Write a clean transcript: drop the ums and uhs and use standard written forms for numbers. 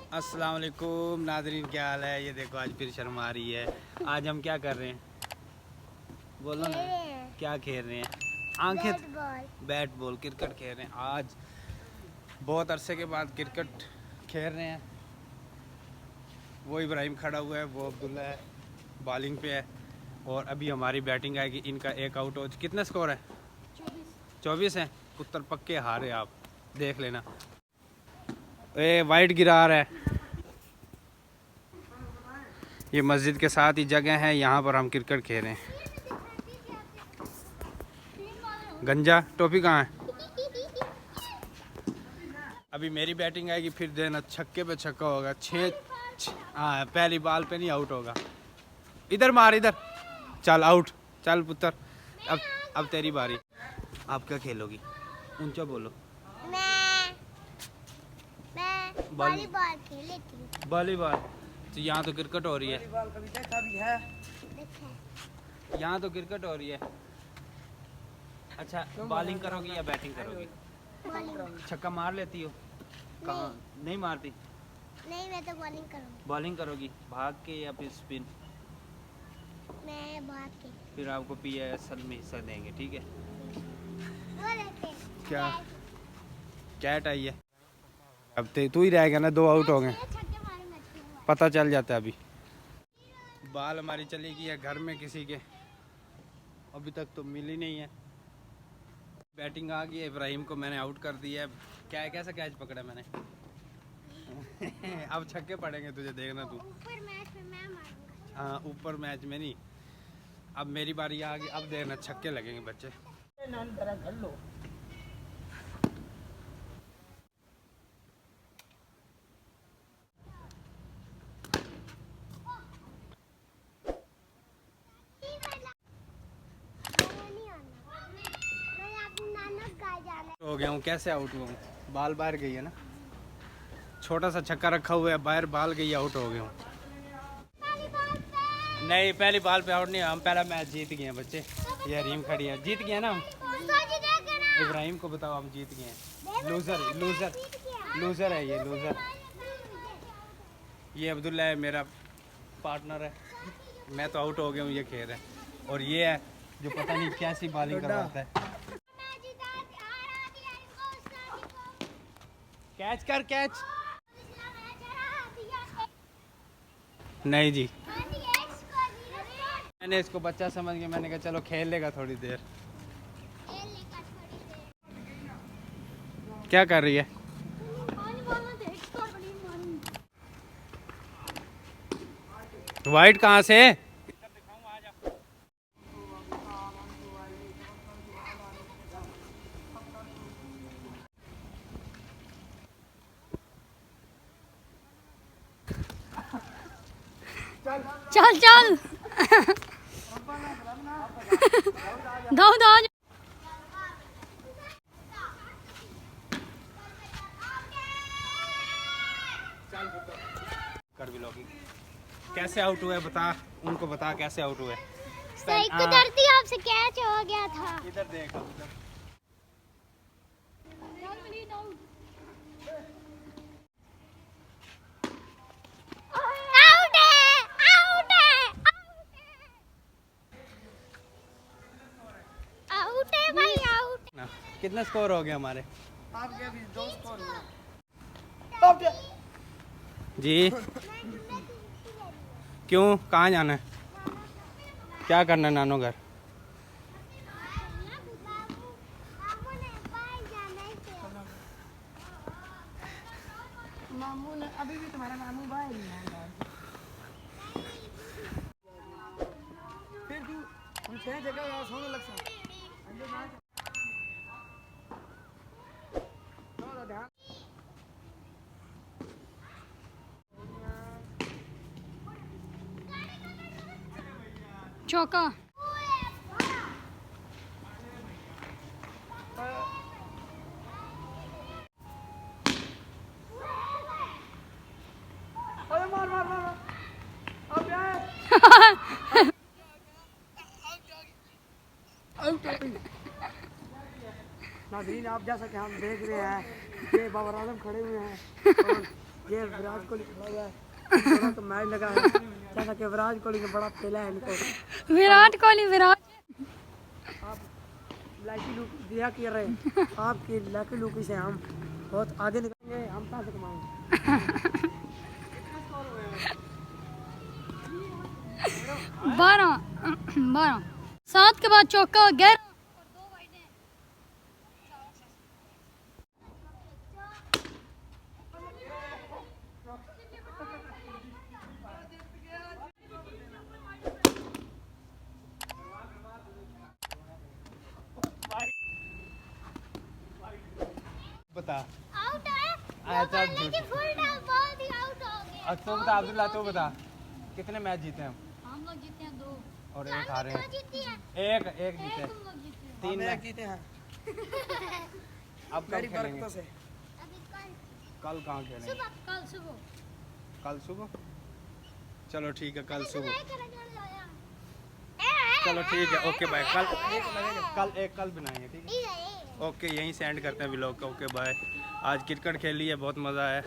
अस्सलाम वालेकुम नाज़रीन, क्या हाल है। ये देखो आज फिर शर्म आ रही है। आज हम क्या कर रहे हैं, बोलो ना। क्या खेल रहे हैं? आंखें बैट बॉल क्रिकेट खेल रहे हैं। आज बहुत अरसे के बाद क्रिकेट खेल रहे हैं। वो इब्राहिम खड़ा हुआ है, वो अब्दुल्ला है, बॉलिंग पे है और अभी हमारी बैटिंग आएगी। इनका एक आउट हो। कितना स्कोर है? 24 है। उत्तर पक्के हारे, आप देख लेना। ए वाइट गिरा रहा है। ये मस्जिद के साथ ही जगह है, यहाँ पर हम क्रिकेट खेल रहे हैं। गंजा टोपी कहाँ है? अभी मेरी बैटिंग आएगी, फिर देना छक्के पे छक्का होगा। हाँ, पहली बॉल पे नहीं आउट होगा। इधर मार, इधर चल आउट। चल पुत्र, अब तेरी बारी। आप क्या खेलोगी? ऊंचा बोलो। मैं वॉलीबॉल खेल लेती हूँ। वॉलीबॉल? तो यहाँ तो क्रिकेट हो रही है। यहाँ तो क्रिकेट हो रही है। अच्छा, बॉलिंग करोगी या बैटिंग करोगी? छक्का मार लेती हो? कहाँ नहीं मारती? नहीं, मैं तो बॉलिंग करूँगी। बॉलिंग करोगी भाग के या फिर स्पिन? मैं भाग के। फिर आपको PISL में हिस्सा देंगे, ठीक है? क्या कैट आई है? अब तू ही रहेगा ना, 2 आउट हो गए। पता चल जाता है अभी। बाल हमारी चली गई है घर में किसी के, अभी तक तो मिली नहीं है। बैटिंग आ गई है, इब्राहिम को मैंने आउट कर दिया है। क्या है, कैसा कैच पकड़ा मैंने? अब छक्के पड़ेंगे तुझे, देखना तू। ऊपर मैच में मैं मारूंगा। हाँ, ऊपर मैच में नहीं। अब मेरी बारी आ गई, अब देखना छक्के लगेंगे बच्चे। हो गया हूँ, कैसे आउट हुआ हूँ? बाल बाहर गई है ना, छोटा सा छक्का रखा हुआ है, बाहर बाल गई, आउट हो गया हूँ। नहीं, पहली बाल पे आउट नहीं, हम पहला मैच जीत गए हैं बच्चे। ये हरीम खड़ी है, जीत गए ना हम। इब्राहिम को बताओ हम जीत गए हैं। लूजर लूजर लूजर है ये, लूजर। ये अब्दुल्ला है, मेरा पार्टनर है। मैं तो आउट हो गया हूँ, ये खेल है। और ये है जो पता नहीं कैसी बॉलिंग करवाता है। कैच कर, कैच। नहीं जी, मैंने इसको बच्चा समझ के मैंने कहा चलो खेल लेगा थोड़ी देर। क्या कर रही है? वाइट कहाँ से? चल चल दाओ दाओ। कर भी लोगी। कैसे आउट हुए बता, उनको बता कैसे आउट हुए। सही कुदरती आपसे कैच हो गया था। इधर देख, उधर। आउट है, आउट है, आउट है भाई, आउट। ना, कितना स्कोर हो गया हमारे? आपके अभी 2 स्कोर हुआ। जी क्यों, कहाँ जाना है? क्या करना है नानो घर? मामू ने अभी भी तुम्हारा मामू भाई नहीं है। फिर तू हम 6 जगह यार सोने लग सकते। चौका। अरे मार मार मार अब यार नाज़रीन, आप जैसा कि हम देख रहे हैं, ये बाबर आजम खड़े हुए हैं और ये विराट कोहली खड़ा हुआ है, थोड़ा तो मैच लगा है, जैसा कि विराट कोहली ने बड़ा खेला है इनको। विराट कोहली विराट आप लकी लुक दिया कर रहे हैं, आपकी लकी लुकी से हम बहुत आगे निकलेंगे, हम पैसे कमाएंगे। 12 7 के बाद चौका 11 बता आउट है आया चल झूठ। लेकिन फुल टॉस बॉल भी आउट हो गया। अब तो बता अब्दुल्ला, तो बता कितने मैच जीते हम? हम लोग जीते हैं 2 और एक हारे हैं। जीती है एक एक जीते तुम लोग जीते हैं 3 मैच मैच। जीते हैं अब कब मेरी खेलेंगे? बरकतों से। अभी कल कल कहाँ खेलेंगे? सुबह कल सुबह कल सुबह। चलो ठीक है, कल सुबह। नहीं करेंगे लाया। चलो ठीक है, ओके बाय। कल बनाएंगे, ठीक है। ओके, यहीं सेंड करते हैं व्लॉग का। Okay bye. आज क्रिकेट खेली है, बहुत मज़ा आया।